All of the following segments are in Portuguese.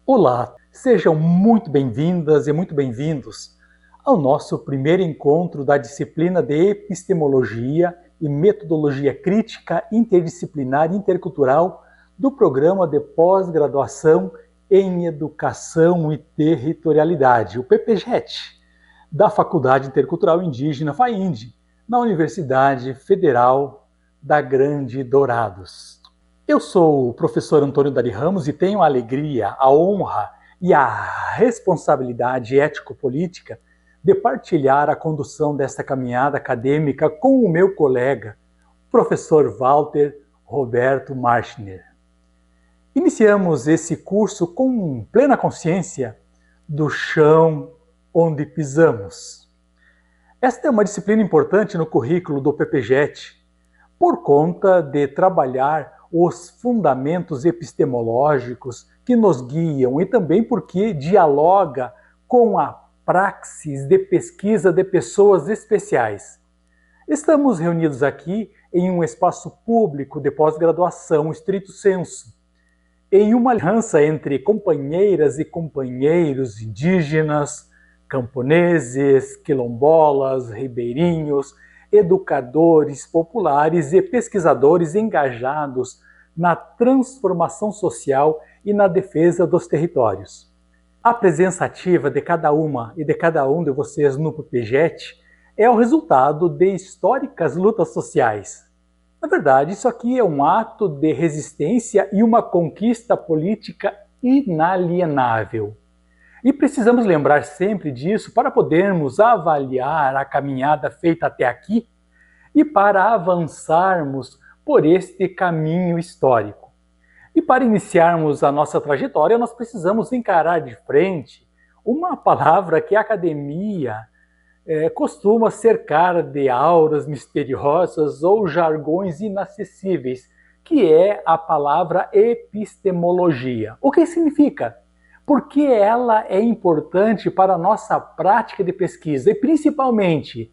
Olá, sejam muito bem-vindas e muito bem-vindos ao nosso primeiro encontro da disciplina de Epistemologia e Metodologia Crítica Interdisciplinar e Intercultural do Programa de Pós-Graduação em Educação e Territorialidade, o PPGET, da Faculdade Intercultural Indígena FAIND, na Universidade Federal da Grande Dourados. Eu sou o professor Antônio Dari Ramos e tenho a alegria, a honra e a responsabilidade ético-política de partilhar a condução desta caminhada acadêmica com o meu colega, professor Walter Roberto Marschner. Iniciamos esse curso com plena consciência do chão onde pisamos. Esta é uma disciplina importante no currículo do PPGET, por conta de trabalhar os fundamentos epistemológicos que nos guiam e também porque dialoga com a praxis de pesquisa de pessoas especiais. Estamos reunidos aqui em um espaço público de pós-graduação estrito sensu, em uma aliança entre companheiras e companheiros indígenas, camponeses, quilombolas, ribeirinhos, educadores populares e pesquisadores engajados na transformação social e na defesa dos territórios. A presença ativa de cada uma e de cada um de vocês no PPGET é o resultado de históricas lutas sociais. Na verdade, isso aqui é um ato de resistência e uma conquista política inalienável. E precisamos lembrar sempre disso para podermos avaliar a caminhada feita até aqui e para avançarmos por este caminho histórico. E para iniciarmos a nossa trajetória, nós precisamos encarar de frente uma palavra que a academia costuma cercar de auras misteriosas ou jargões inacessíveis, que é a palavra epistemologia. O que significa? Por que ela é importante para a nossa prática de pesquisa e, principalmente,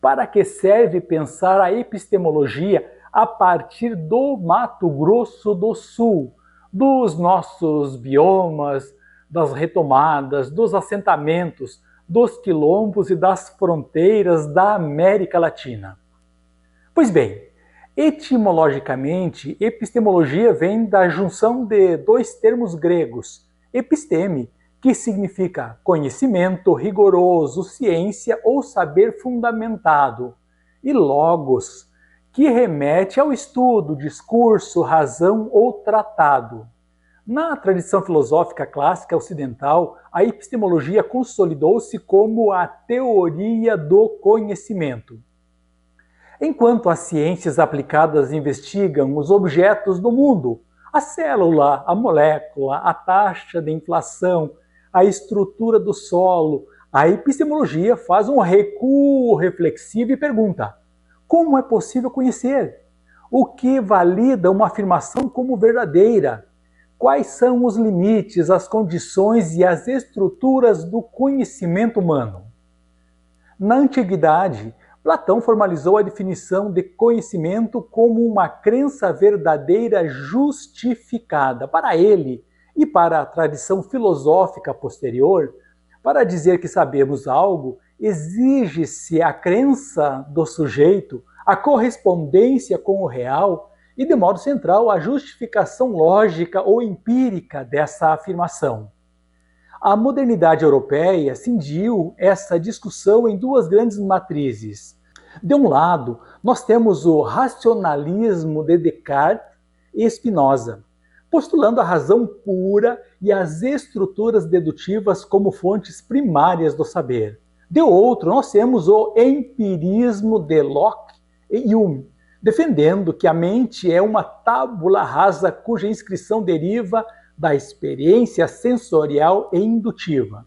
para que serve pensar a epistemologia a partir do Mato Grosso do Sul, dos nossos biomas, das retomadas, dos assentamentos, dos quilombos e das fronteiras da América Latina. Pois bem, etimologicamente, epistemologia vem da junção de dois termos gregos, episteme, que significa conhecimento rigoroso, ciência ou saber fundamentado, e logos, que remete ao estudo, discurso, razão ou tratado. Na tradição filosófica clássica ocidental, a epistemologia consolidou-se como a teoria do conhecimento. Enquanto as ciências aplicadas investigam os objetos do mundo, a célula, a molécula, a taxa de inflação, a estrutura do solo, a epistemologia faz um recuo reflexivo e pergunta: como é possível conhecer? O que valida uma afirmação como verdadeira? Quais são os limites, as condições e as estruturas do conhecimento humano? Na antiguidade, Platão formalizou a definição de conhecimento como uma crença verdadeira justificada. Para ele e para a tradição filosófica posterior, para dizer que sabemos algo, exige-se a crença do sujeito, a correspondência com o real e, de modo central, a justificação lógica ou empírica dessa afirmação. A modernidade europeia cindiu essa discussão em duas grandes matrizes. De um lado, nós temos o racionalismo de Descartes e Spinoza, postulando a razão pura e as estruturas dedutivas como fontes primárias do saber. De outro, nós temos o empirismo de Locke e Hume, defendendo que a mente é uma tábula rasa cuja inscrição deriva da experiência sensorial e indutiva.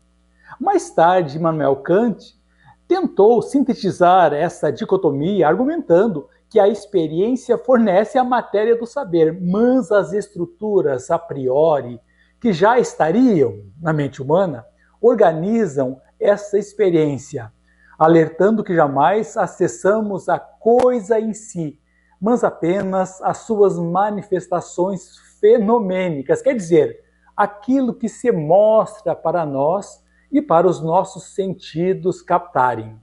Mais tarde, Immanuel Kant tentou sintetizar essa dicotomia argumentando que a experiência fornece a matéria do saber, mas as estruturas a priori, que já estariam na mente humana, organizam essa experiência. alertando que jamais acessamos a coisa em si, mas apenas as suas manifestações fenomênicas, quer dizer, aquilo que se mostra para nós e para os nossos sentidos captarem.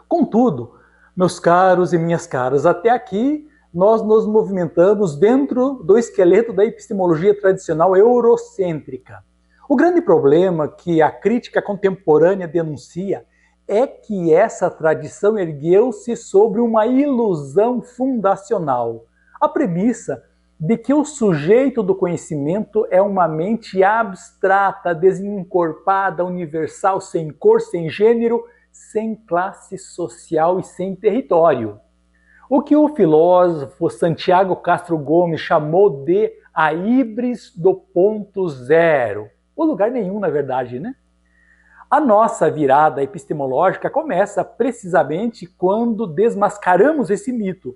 Contudo, meus caros e minhas caras, até aqui nós nos movimentamos dentro do esqueleto da epistemologia tradicional eurocêntrica. O grande problema que a crítica contemporânea denuncia é que essa tradição ergueu-se sobre uma ilusão fundacional, a premissa de que o sujeito do conhecimento é uma mente abstrata, desencorpada, universal, sem cor, sem gênero, sem classe social e sem território. O que o filósofo Santiago Castro Gomes chamou de a híbris do ponto zero. O lugar nenhum, na verdade, né? A nossa virada epistemológica começa precisamente quando desmascaramos esse mito,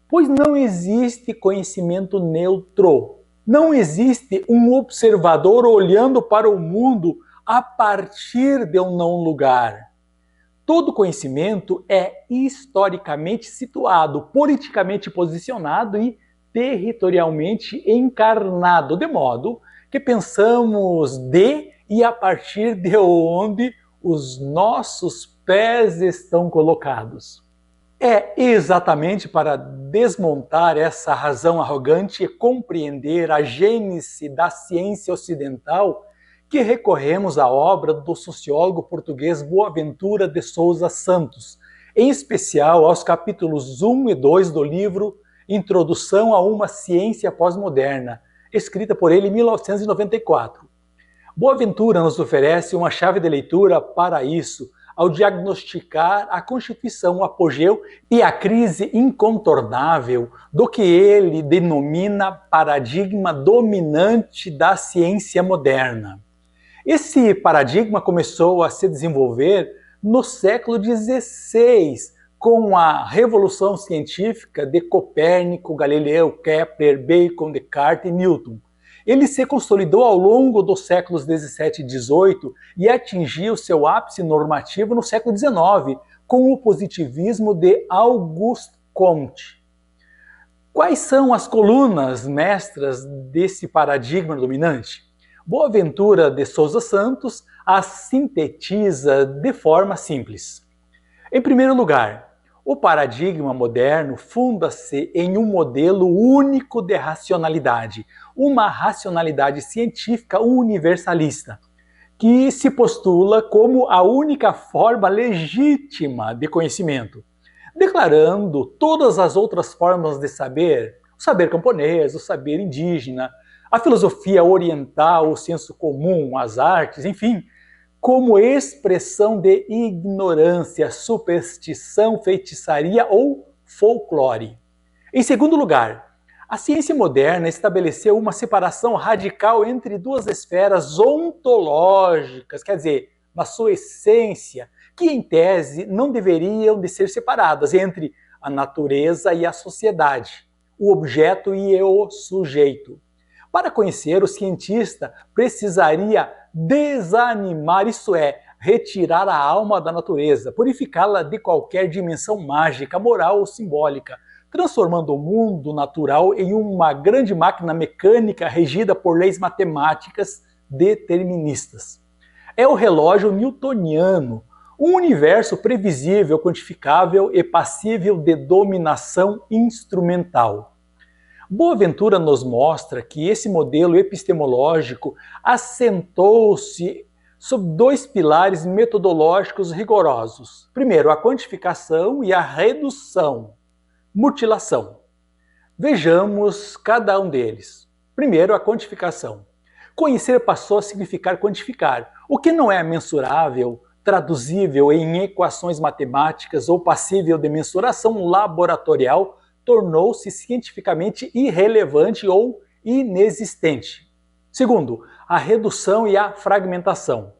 pois não existe conhecimento neutro. Não existe um observador olhando para o mundo a partir de um não lugar. Todo conhecimento é historicamente situado, politicamente posicionado e territorialmente encarnado, de modo que pensamos de e a partir de onde os nossos pés estão colocados. É exatamente para desmontar essa razão arrogante e compreender a gênese da ciência ocidental que recorremos à obra do sociólogo português Boaventura de Sousa Santos, em especial aos capítulos 1 e 2 do livro Introdução a uma Ciência Pós-Moderna, escrita por ele em 1994. Boaventura nos oferece uma chave de leitura para isso, ao diagnosticar a constituição, o apogeu e a crise incontornável do que ele denomina paradigma dominante da ciência moderna. Esse paradigma começou a se desenvolver no século XVI, com a revolução científica de Copérnico, Galileu, Kepler, Bacon, Descartes e Newton. Ele se consolidou ao longo dos séculos XVII e XVIII e atingiu seu ápice normativo no século XIX, com o positivismo de Auguste Comte. Quais são as colunas mestras desse paradigma dominante? Boaventura de Sousa Santos as sintetiza de forma simples. Em primeiro lugar, o paradigma moderno funda-se em um modelo único de racionalidade, uma racionalidade científica universalista, que se postula como a única forma legítima de conhecimento, declarando todas as outras formas de saber, o saber camponês, o saber indígena, a filosofia oriental, o senso comum, as artes, enfim, como expressão de ignorância, superstição, feitiçaria ou folclore. Em segundo lugar, a ciência moderna estabeleceu uma separação radical entre duas esferas ontológicas, quer dizer, na sua essência, que em tese não deveriam de ser separadas, entre a natureza e a sociedade, o objeto e o sujeito. Para conhecer, o cientista precisaria desanimar, isso é, retirar a alma da natureza, purificá-la de qualquer dimensão mágica, moral ou simbólica, transformando o mundo natural em uma grande máquina mecânica regida por leis matemáticas deterministas. É o relógio newtoniano, um universo previsível, quantificável e passível de dominação instrumental. Boaventura nos mostra que esse modelo epistemológico assentou-se sob dois pilares metodológicos rigorosos. Primeiro, a quantificação e a redução, mutilação. Vejamos cada um deles. Primeiro, a quantificação. Conhecer passou a significar quantificar. O que não é mensurável, traduzível em equações matemáticas ou passível de mensuração laboratorial, tornou-se cientificamente irrelevante ou inexistente. Segundo, a redução e a fragmentação.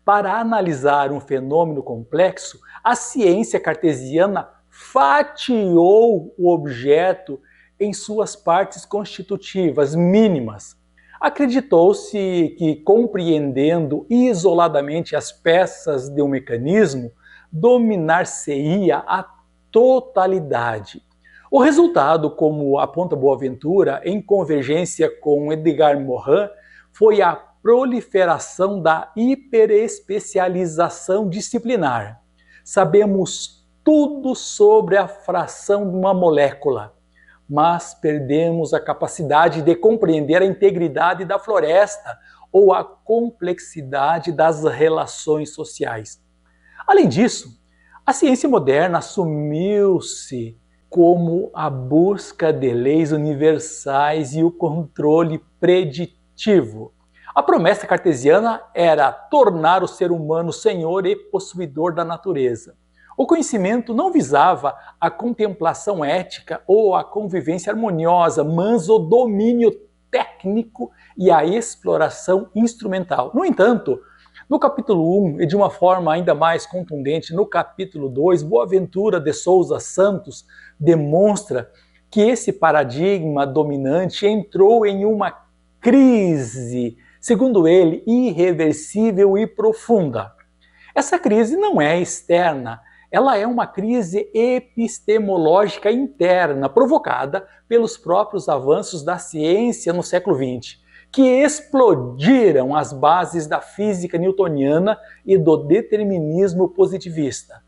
Para analisar um fenômeno complexo, a ciência cartesiana fatiou o objeto em suas partes constitutivas mínimas. Acreditou-se que, compreendendo isoladamente as peças de um mecanismo, dominar-se-ia a totalidade. O resultado, como aponta Boaventura, em convergência com Edgar Morin, foi a proliferação da hiperespecialização disciplinar. Sabemos tudo sobre a fração de uma molécula, mas perdemos a capacidade de compreender a integridade da floresta ou a complexidade das relações sociais. Além disso, a ciência moderna assumiu-se como a busca de leis universais e o controle preditivo. A promessa cartesiana era tornar o ser humano senhor e possuidor da natureza. O conhecimento não visava a contemplação ética ou a convivência harmoniosa, mas o domínio técnico e a exploração instrumental. No entanto, no capítulo 1, e de uma forma ainda mais contundente, no capítulo 2, Boaventura de Souza Santos demonstra que esse paradigma dominante entrou em uma crise, segundo ele, irreversível e profunda. Essa crise não é externa, ela é uma crise epistemológica interna, provocada pelos próprios avanços da ciência no século XX, que explodiram as bases da física newtoniana e do determinismo positivista.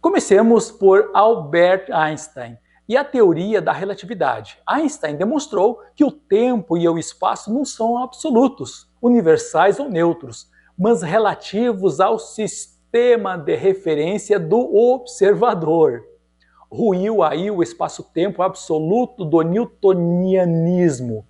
Comecemos por Albert Einstein e a teoria da relatividade. Einstein demonstrou que o tempo e o espaço não são absolutos, universais ou neutros, mas relativos ao sistema de referência do observador. Ruiu aí o espaço-tempo absoluto do newtonianismo.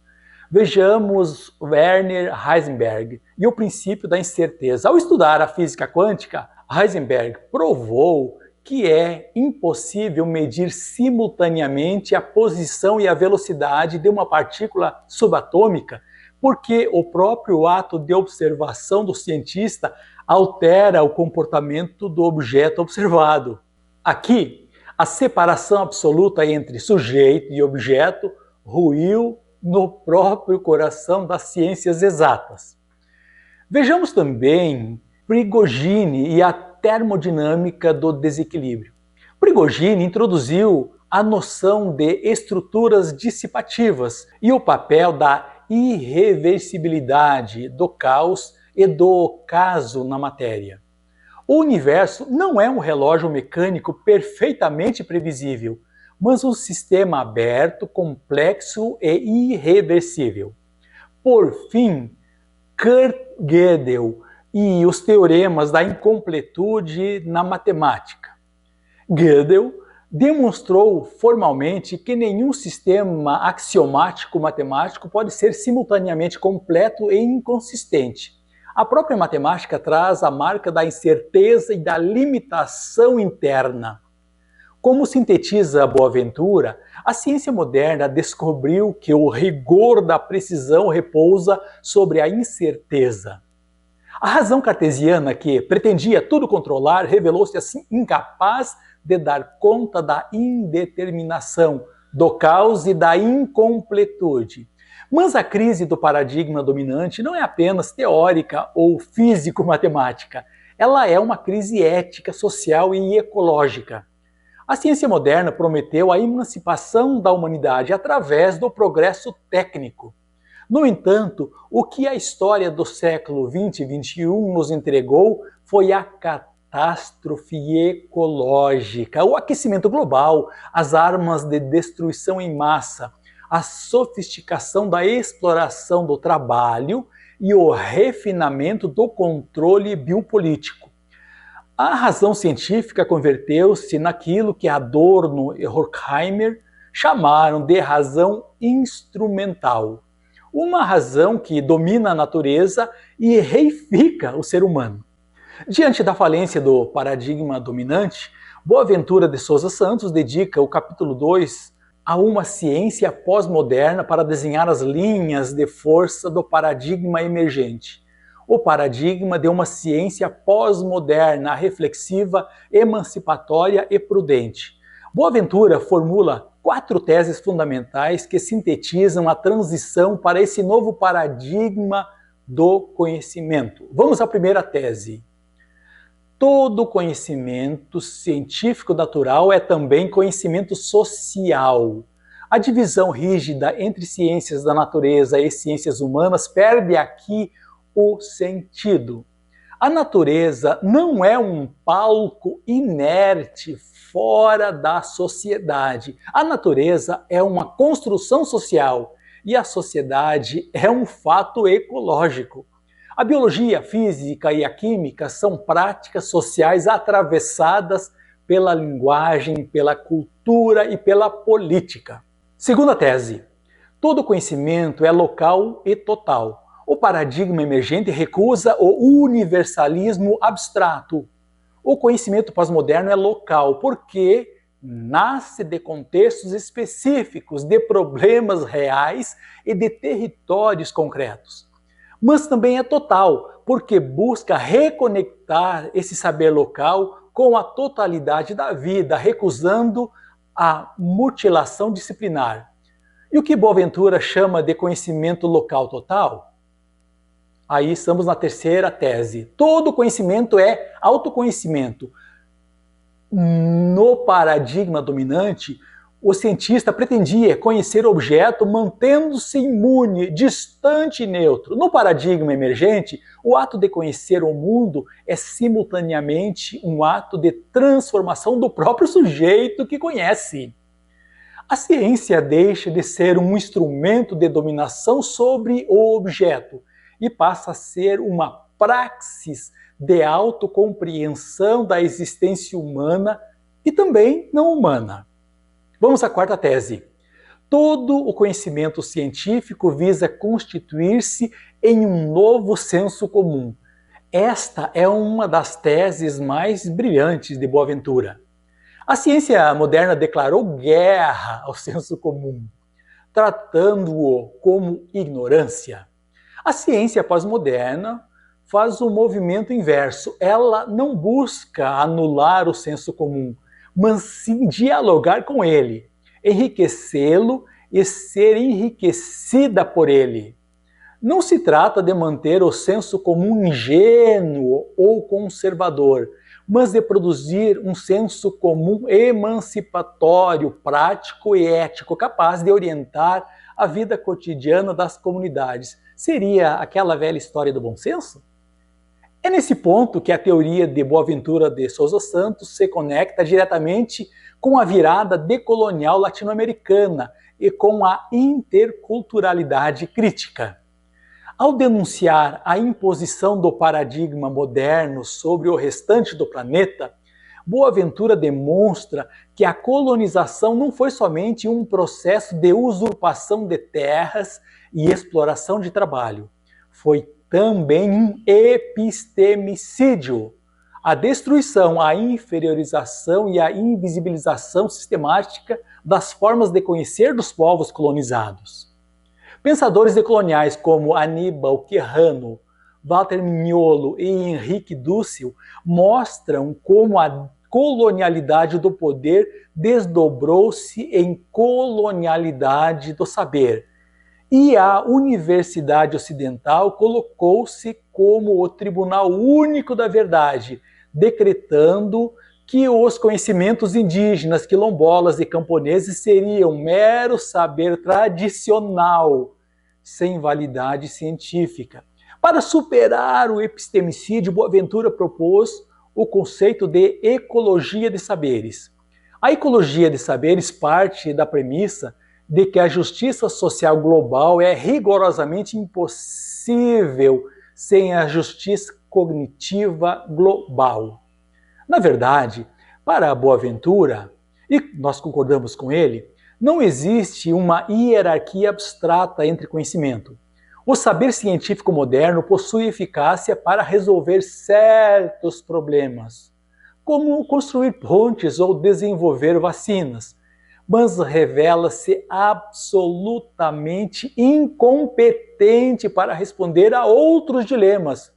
Vejamos Werner Heisenberg e o princípio da incerteza. Ao estudar a física quântica, Heisenberg provou que é impossível medir simultaneamente a posição e a velocidade de uma partícula subatômica, porque o próprio ato de observação do cientista altera o comportamento do objeto observado. Aqui, a separação absoluta entre sujeito e objeto ruiu no próprio coração das ciências exatas. Vejamos também Prigogine e a termodinâmica do desequilíbrio. Prigogine introduziu a noção de estruturas dissipativas e o papel da irreversibilidade, do caos e do ocaso na matéria. O universo não é um relógio mecânico perfeitamente previsível, mas um sistema aberto, complexo e irreversível. Por fim, Kurt Gödel e os teoremas da incompletude na matemática. Gödel demonstrou formalmente que nenhum sistema axiomático matemático pode ser simultaneamente completo e inconsistente. A própria matemática traz a marca da incerteza e da limitação interna. Como sintetiza Boaventura, a ciência moderna descobriu que o rigor da precisão repousa sobre a incerteza. A razão cartesiana, que pretendia tudo controlar, revelou-se assim incapaz de dar conta da indeterminação, do caos e da incompletude. Mas a crise do paradigma dominante não é apenas teórica ou físico-matemática. Ela é uma crise ética, social e ecológica. A ciência moderna prometeu a emancipação da humanidade através do progresso técnico. No entanto, o que a história do século XX e XXI nos entregou foi a catástrofe ecológica, o aquecimento global, as armas de destruição em massa, a sofisticação da exploração do trabalho e o refinamento do controle biopolítico. A razão científica converteu-se naquilo que Adorno e Horkheimer chamaram de razão instrumental. Uma razão que domina a natureza e reifica o ser humano. Diante da falência do paradigma dominante, Boaventura de Souza Santos dedica o capítulo 2 a uma ciência pós-moderna para desenhar as linhas de força do paradigma emergente. O paradigma de uma ciência pós-moderna, reflexiva, emancipatória e prudente. Boaventura formula 4 teses fundamentais que sintetizam a transição para esse novo paradigma do conhecimento. Vamos à primeira tese. Todo conhecimento científico natural é também conhecimento social. A divisão rígida entre ciências da natureza e ciências humanas perde aqui o sentido. A natureza não é um palco inerte fora da sociedade. A natureza é uma construção social e a sociedade é um fato ecológico. A biologia, a física e a química são práticas sociais atravessadas pela linguagem, pela cultura e pela política. Segunda tese: todo conhecimento é local e total. O paradigma emergente recusa o universalismo abstrato. O conhecimento pós-moderno é local porque nasce de contextos específicos, de problemas reais e de territórios concretos. Mas também é total, porque busca reconectar esse saber local com a totalidade da vida, recusando a mutilação disciplinar. E o que Boaventura chama de conhecimento local total? Aí estamos na terceira tese. Todo conhecimento é autoconhecimento. No paradigma dominante, o cientista pretendia conhecer o objeto mantendo-se imune, distante e neutro. No paradigma emergente, o ato de conhecer o mundo é simultaneamente um ato de transformação do próprio sujeito que conhece. A ciência deixa de ser um instrumento de dominação sobre o objeto e passa a ser uma praxis de autocompreensão da existência humana e também não humana. Vamos à quarta tese. Todo o conhecimento científico visa constituir-se em um novo senso comum. Esta é uma das teses mais brilhantes de Boaventura. A ciência moderna declarou guerra ao senso comum, tratando-o como ignorância. A ciência pós-moderna faz o movimento inverso. Ela não busca anular o senso comum, mas sim dialogar com ele, enriquecê-lo e ser enriquecida por ele. Não se trata de manter o senso comum ingênuo ou conservador, mas de produzir um senso comum emancipatório, prático e ético, capaz de orientar a vida cotidiana das comunidades. Seria aquela velha história do bom senso? É nesse ponto que a teoria de Boaventura de Sousa Santos se conecta diretamente com a virada decolonial latino-americana e com a interculturalidade crítica. Ao denunciar a imposição do paradigma moderno sobre o restante do planeta, Boaventura demonstra que a colonização não foi somente um processo de usurpação de terras e exploração de trabalho. Foi também um epistemicídio, a destruição, a inferiorização e a invisibilização sistemática das formas de conhecer dos povos colonizados. Pensadores decoloniais como Aníbal Quijano, Walter Mignolo e Henrique Dussel mostram como a colonialidade do poder desdobrou-se em colonialidade do saber. E a Universidade Ocidental colocou-se como o Tribunal Único da Verdade, decretando que os conhecimentos indígenas, quilombolas e camponeses seriam mero saber tradicional, sem validade científica. Para superar o epistemicídio, Boaventura propôs o conceito de ecologia de saberes. A ecologia de saberes parte da premissa de que a justiça social global é rigorosamente impossível sem a justiça cognitiva global. Na verdade, para Boaventura, e nós concordamos com ele, não existe uma hierarquia abstrata entre conhecimento. O saber científico moderno possui eficácia para resolver certos problemas, como construir pontes ou desenvolver vacinas, mas revela-se absolutamente incompetente para responder a outros dilemas,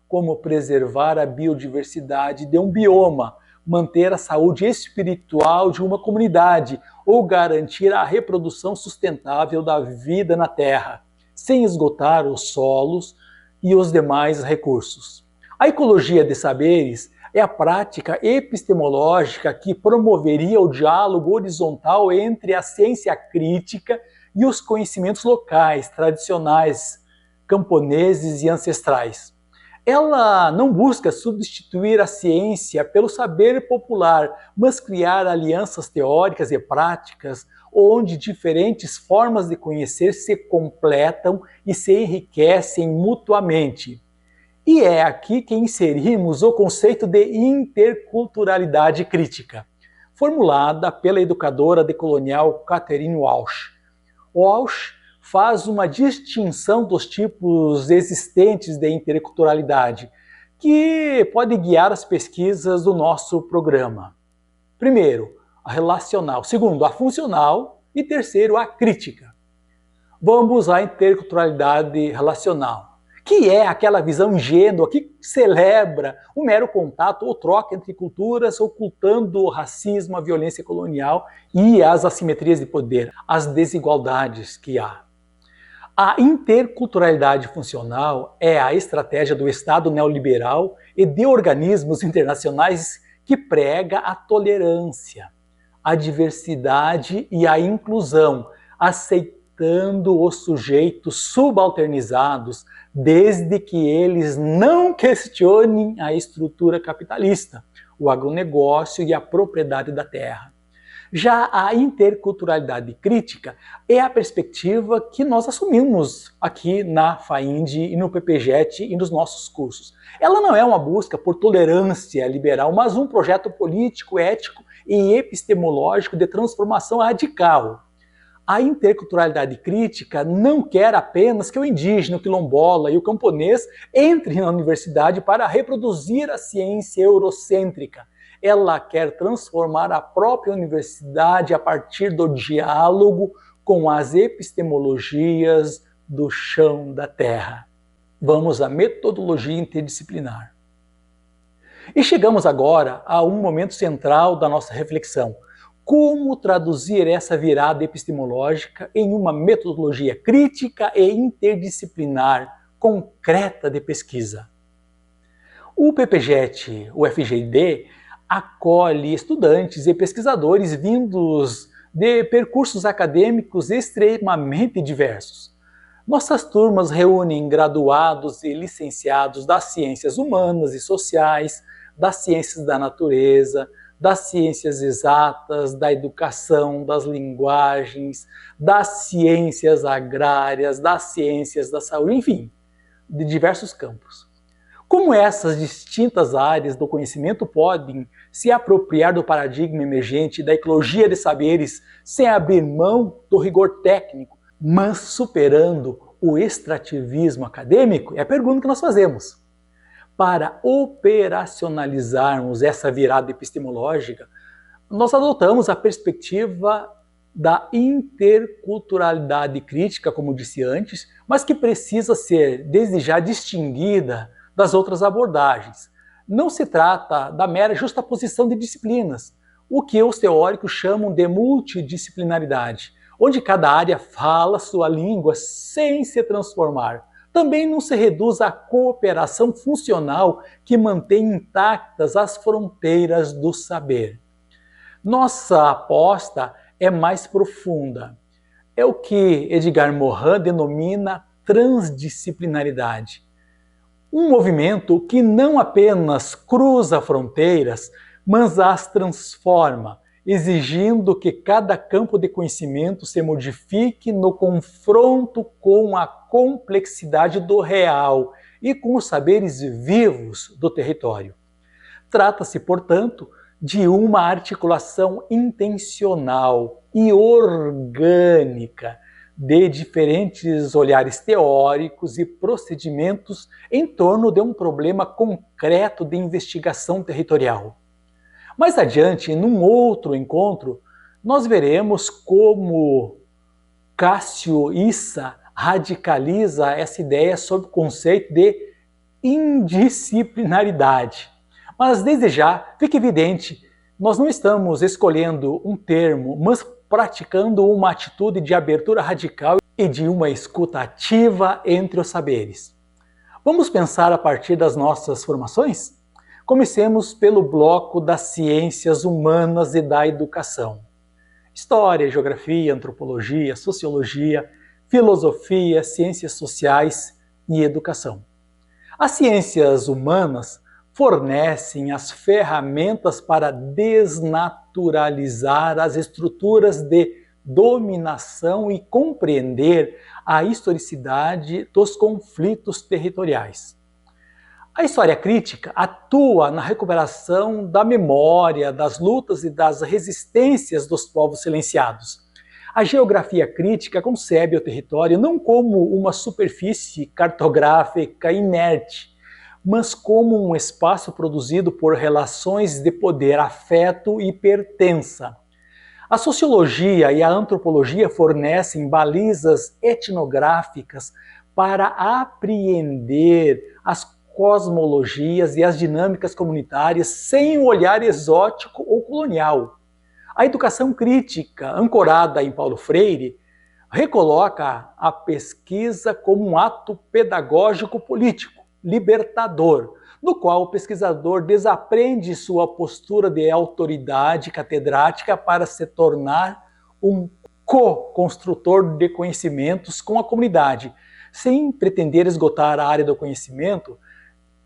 como preservar a biodiversidade de um bioma, manter a saúde espiritual de uma comunidade ou garantir a reprodução sustentável da vida na Terra, sem esgotar os solos e os demais recursos. A ecologia de saberes é a prática epistemológica que promoveria o diálogo horizontal entre a ciência crítica e os conhecimentos locais, tradicionais, camponeses e ancestrais. Ela não busca substituir a ciência pelo saber popular, mas criar alianças teóricas e práticas onde diferentes formas de conhecer se completam e se enriquecem mutuamente. E é aqui que inserimos o conceito de interculturalidade crítica, formulada pela educadora decolonial Catherine Walsh. Walsh faz uma distinção dos tipos existentes de interculturalidade, que pode guiar as pesquisas do nosso programa. Primeiro, a relacional. Segundo, a funcional. E terceiro, a crítica. Vamos à interculturalidade relacional, que é aquela visão ingênua que celebra o mero contato ou troca entre culturas, ocultando o racismo, a violência colonial e as assimetrias de poder, as desigualdades que há. A interculturalidade funcional é a estratégia do Estado neoliberal e de organismos internacionais que prega a tolerância, a diversidade e a inclusão, aceitando os sujeitos subalternizados, desde que eles não questionem a estrutura capitalista, o agronegócio e a propriedade da terra. Já a interculturalidade crítica é a perspectiva que nós assumimos aqui na FAIND e no PPGET e nos nossos cursos. Ela não é uma busca por tolerância liberal, mas um projeto político, ético e epistemológico de transformação radical. A interculturalidade crítica não quer apenas que o indígena, o quilombola e o camponês entrem na universidade para reproduzir a ciência eurocêntrica. Ela quer transformar a própria universidade a partir do diálogo com as epistemologias do chão da terra. Vamos à metodologia interdisciplinar. E chegamos agora a um momento central da nossa reflexão. Como traduzir essa virada epistemológica em uma metodologia crítica e interdisciplinar concreta de pesquisa? O PPGET, o FGD, acolhe estudantes e pesquisadores vindos de percursos acadêmicos extremamente diversos. Nossas turmas reúnem graduados e licenciados das ciências humanas e sociais, das ciências da natureza, das ciências exatas, da educação, das linguagens, das ciências agrárias, das ciências da saúde, enfim, de diversos campos. Como essas distintas áreas do conhecimento podem se apropriar do paradigma emergente da ecologia de saberes sem abrir mão do rigor técnico, mas superando o extrativismo acadêmico? É a pergunta que nós fazemos. Para operacionalizarmos essa virada epistemológica, nós adotamos a perspectiva da interculturalidade crítica, como disse antes, mas que precisa ser, desde já, distinguida das outras abordagens. Não se trata da mera justaposição de disciplinas, o que os teóricos chamam de multidisciplinaridade, onde cada área fala sua língua sem se transformar. Também não se reduz à cooperação funcional que mantém intactas as fronteiras do saber. Nossa aposta é mais profunda. É o que Edgar Morin denomina transdisciplinaridade. Um movimento que não apenas cruza fronteiras, mas as transforma, exigindo que cada campo de conhecimento se modifique no confronto com a complexidade do real e com os saberes vivos do território. Trata-se, portanto, de uma articulação intencional e orgânica de diferentes olhares teóricos e procedimentos em torno de um problema concreto de investigação territorial. Mais adiante, num outro encontro, nós veremos como Cássio Issa radicaliza essa ideia sob o conceito de indisciplinaridade. Mas desde já, fica evidente, nós não estamos escolhendo um termo, mas praticando uma atitude de abertura radical e de uma escuta ativa entre os saberes. Vamos pensar a partir das nossas formações? Comecemos pelo bloco das ciências humanas e da educação. História, geografia, antropologia, sociologia, filosofia, ciências sociais e educação. As ciências humanas fornecem as ferramentas para desnaturalizar as estruturas de dominação e compreender a historicidade dos conflitos territoriais. A história crítica atua na recuperação da memória, das lutas e das resistências dos povos silenciados. A geografia crítica concebe o território não como uma superfície cartográfica inerte, mas como um espaço produzido por relações de poder, afeto e pertença. A sociologia e a antropologia fornecem balizas etnográficas para apreender as cosmologias e as dinâmicas comunitárias sem um olhar exótico ou colonial. A educação crítica, ancorada em Paulo Freire, recoloca a pesquisa como um ato pedagógico político, libertador, no qual o pesquisador desaprende sua postura de autoridade catedrática para se tornar um co-construtor de conhecimentos com a comunidade. Sem pretender esgotar a área do conhecimento,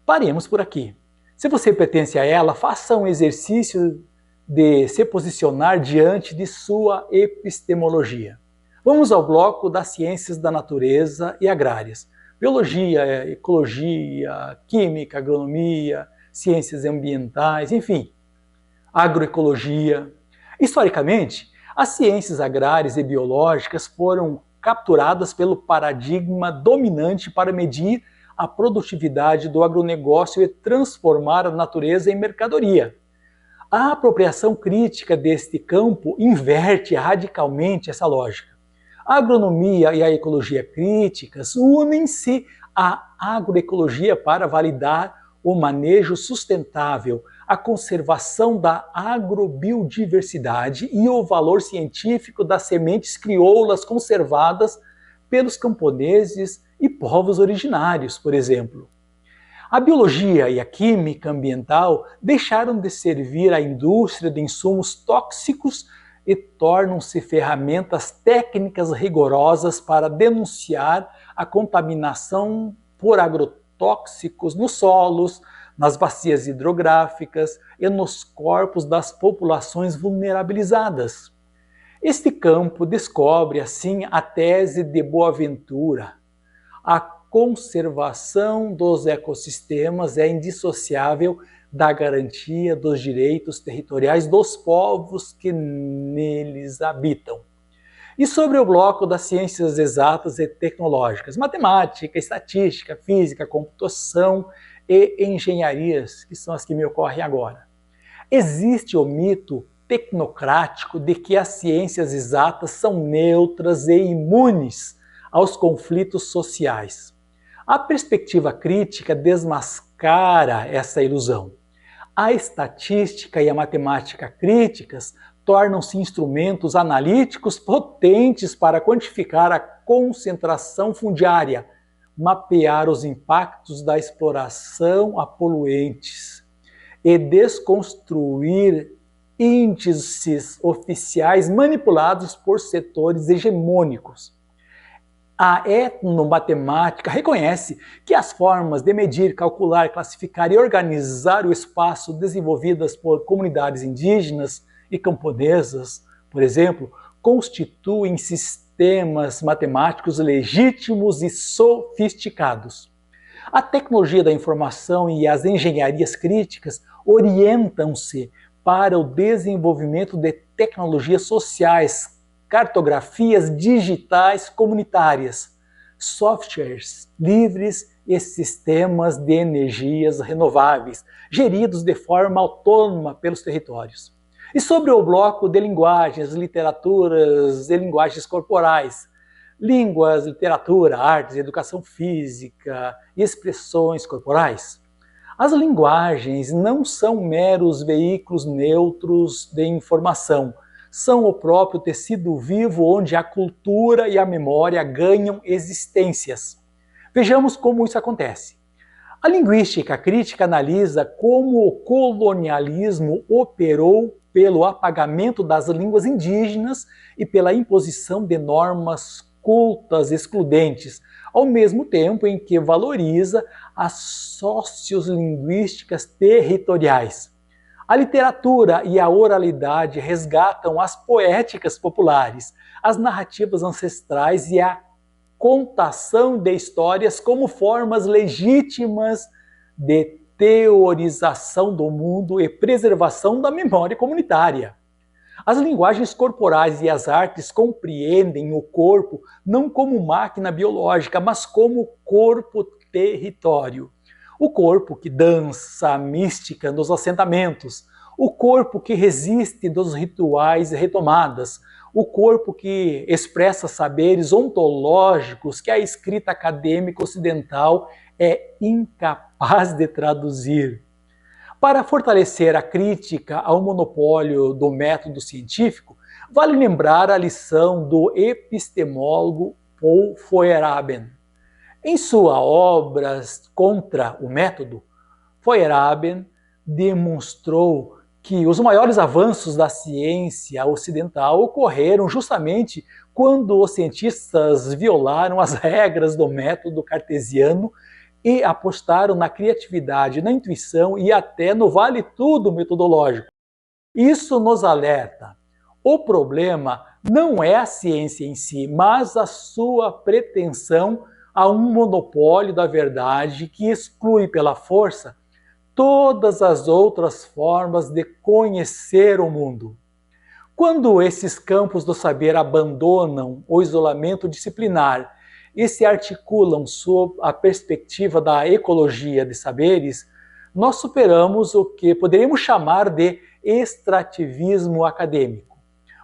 paremos por aqui. Se você pertence a ela, faça um exercício de se posicionar diante de sua epistemologia. Vamos ao bloco das ciências da natureza e agrárias. Biologia, ecologia, química, agronomia, ciências ambientais, enfim, agroecologia. Historicamente, as ciências agrárias e biológicas foram capturadas pelo paradigma dominante para medir a produtividade do agronegócio e transformar a natureza em mercadoria. A apropriação crítica deste campo inverte radicalmente essa lógica. A agronomia e a ecologia críticas unem-se à agroecologia para validar o manejo sustentável, a conservação da agrobiodiversidade e o valor científico das sementes crioulas conservadas pelos camponeses e povos originários, por exemplo. A biologia e a química ambiental deixaram de servir à indústria de insumos tóxicos e tornam-se ferramentas técnicas rigorosas para denunciar a contaminação por agrotóxicos nos solos, nas bacias hidrográficas e nos corpos das populações vulnerabilizadas. Este campo descobre, assim, a tese de Boaventura. A conservação dos ecossistemas é indissociável da garantia dos direitos territoriais dos povos que neles habitam. E sobre o bloco das ciências exatas e tecnológicas, matemática, estatística, física, computação e engenharias, que são as que me ocorrem agora. Existe o mito tecnocrático de que as ciências exatas são neutras e imunes aos conflitos sociais. A perspectiva crítica desmascara essa ilusão. A estatística e a matemática críticas tornam-se instrumentos analíticos potentes para quantificar a concentração fundiária, mapear os impactos da exploração a poluentes e desconstruir índices oficiais manipulados por setores hegemônicos. A etnomatemática reconhece que as formas de medir, calcular, classificar e organizar o espaço desenvolvidas por comunidades indígenas e camponesas, por exemplo, constituem sistemas matemáticos legítimos e sofisticados. A tecnologia da informação e as engenharias críticas orientam-se para o desenvolvimento de tecnologias sociais, cartografias digitais comunitárias, softwares livres e sistemas de energias renováveis, geridos de forma autônoma pelos territórios. E sobre o bloco de linguagens, literaturas e linguagens corporais, línguas, literatura, artes, educação física e expressões corporais. As linguagens não são meros veículos neutros de informação, são o próprio tecido vivo onde a cultura e a memória ganham existências. Vejamos como isso acontece. A linguística crítica analisa como o colonialismo operou pelo apagamento das línguas indígenas e pela imposição de normas cultas excludentes, ao mesmo tempo em que valoriza as sociolinguísticas territoriais. A literatura e a oralidade resgatam as poéticas populares, as narrativas ancestrais e a contação de histórias como formas legítimas de teorização do mundo e preservação da memória comunitária. As linguagens corporais e as artes compreendem o corpo não como máquina biológica, mas como corpo-território. O corpo que dança a mística nos assentamentos, o corpo que resiste dos rituais e retomadas, o corpo que expressa saberes ontológicos que a escrita acadêmica ocidental é incapaz de traduzir. Para fortalecer a crítica ao monopólio do método científico, vale lembrar a lição do epistemólogo Paul Feyerabend. Em sua obra Contra o Método, Feyerabend demonstrou que os maiores avanços da ciência ocidental ocorreram justamente quando os cientistas violaram as regras do método cartesiano e apostaram na criatividade, na intuição e até no vale-tudo metodológico. Isso nos alerta. O problema não é a ciência em si, mas a sua pretensão a um monopólio da verdade que exclui pela força todas as outras formas de conhecer o mundo. Quando esses campos do saber abandonam o isolamento disciplinar e se articulam sob a perspectiva da ecologia de saberes, nós superamos o que poderíamos chamar de extrativismo acadêmico.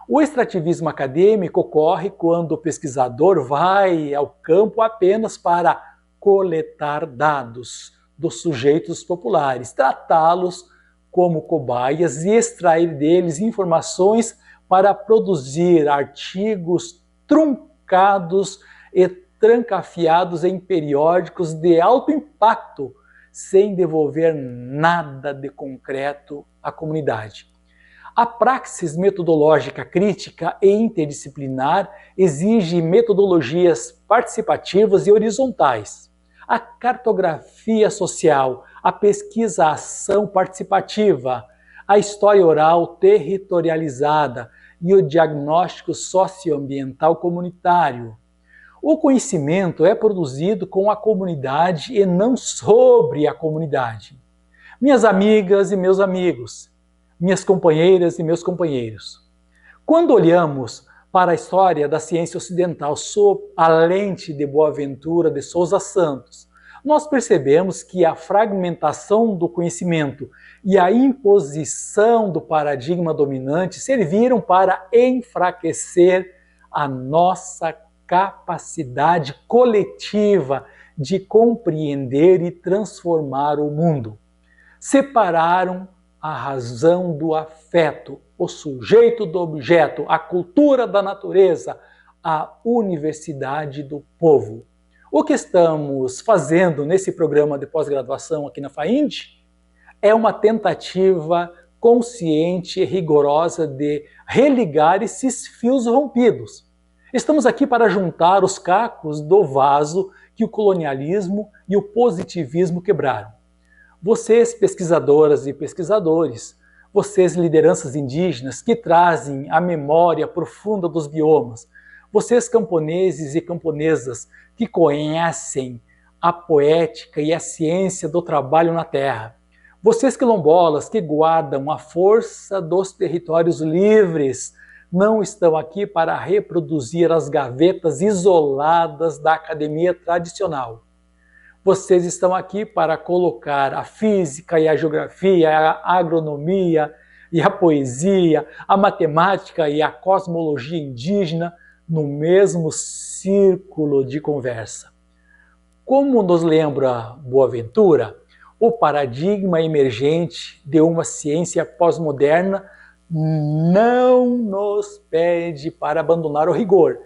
O extrativismo acadêmico ocorre quando o pesquisador vai ao campo apenas para coletar dados dos sujeitos populares, tratá-los como cobaias e extrair deles informações para produzir artigos truncados e trancafiados em periódicos de alto impacto, sem devolver nada de concreto à comunidade. A praxis metodológica crítica e interdisciplinar exige metodologias participativas e horizontais. A cartografia social, a pesquisa-ação participativa, a história oral territorializada e o diagnóstico socioambiental comunitário. O conhecimento é produzido com a comunidade e não sobre a comunidade. Minhas amigas e meus amigos, minhas companheiras e meus companheiros, quando olhamos para a história da ciência ocidental sob a lente de Boaventura de Souza Santos, nós percebemos que a fragmentação do conhecimento e a imposição do paradigma dominante serviram para enfraquecer a nossa capacidade coletiva de compreender e transformar o mundo. Separaram a razão do afeto, o sujeito do objeto, a cultura da natureza, a universidade do povo. O que estamos fazendo nesse programa de pós-graduação aqui na FAIND é uma tentativa consciente e rigorosa de religar esses fios rompidos. Estamos aqui para juntar os cacos do vaso que o colonialismo e o positivismo quebraram. Vocês, pesquisadoras e pesquisadores, vocês, lideranças indígenas que trazem a memória profunda dos biomas, vocês, camponeses e camponesas que conhecem a poética e a ciência do trabalho na terra, vocês, quilombolas que guardam a força dos territórios livres, não estão aqui para reproduzir as gavetas isoladas da academia tradicional. Vocês estão aqui para colocar a física e a geografia, a agronomia e a poesia, a matemática e a cosmologia indígena no mesmo círculo de conversa. Como nos lembra Boaventura, o paradigma emergente de uma ciência pós-moderna não nos pede para abandonar o rigor.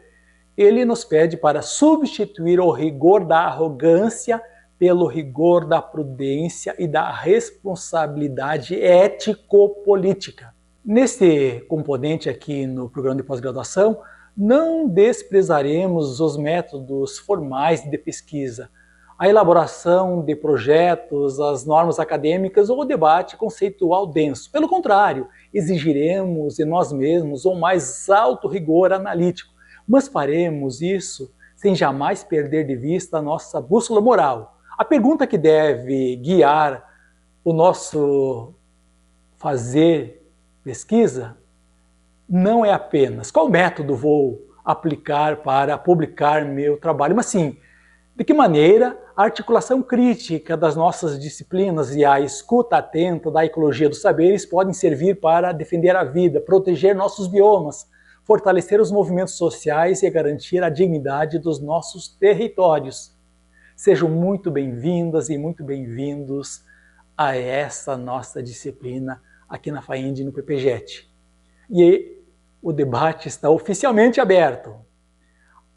Ele nos pede para substituir o rigor da arrogância pelo rigor da prudência e da responsabilidade ético-política. Nesse componente aqui no programa de pós-graduação, não desprezaremos os métodos formais de pesquisa, a elaboração de projetos, as normas acadêmicas ou o debate conceitual denso. Pelo contrário, exigiremos de nós mesmos o mais alto rigor analítico, mas faremos isso sem jamais perder de vista a nossa bússola moral. A pergunta que deve guiar o nosso fazer pesquisa não é apenas qual método vou aplicar para publicar meu trabalho, mas sim, de que maneira a articulação crítica das nossas disciplinas e a escuta atenta da ecologia dos saberes podem servir para defender a vida, proteger nossos biomas, fortalecer os movimentos sociais e garantir a dignidade dos nossos territórios. Sejam muito bem-vindas e muito bem-vindos a essa nossa disciplina aqui na FAEND no PPGET. E o debate está oficialmente aberto.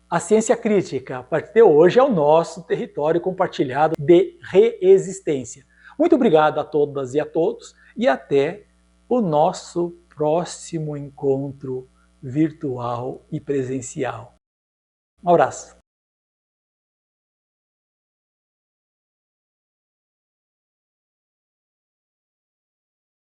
A ciência crítica, a partir de hoje, é o nosso território compartilhado de reexistência. Muito obrigado a todas e a todos e até o nosso próximo encontro virtual e presencial. Um abraço.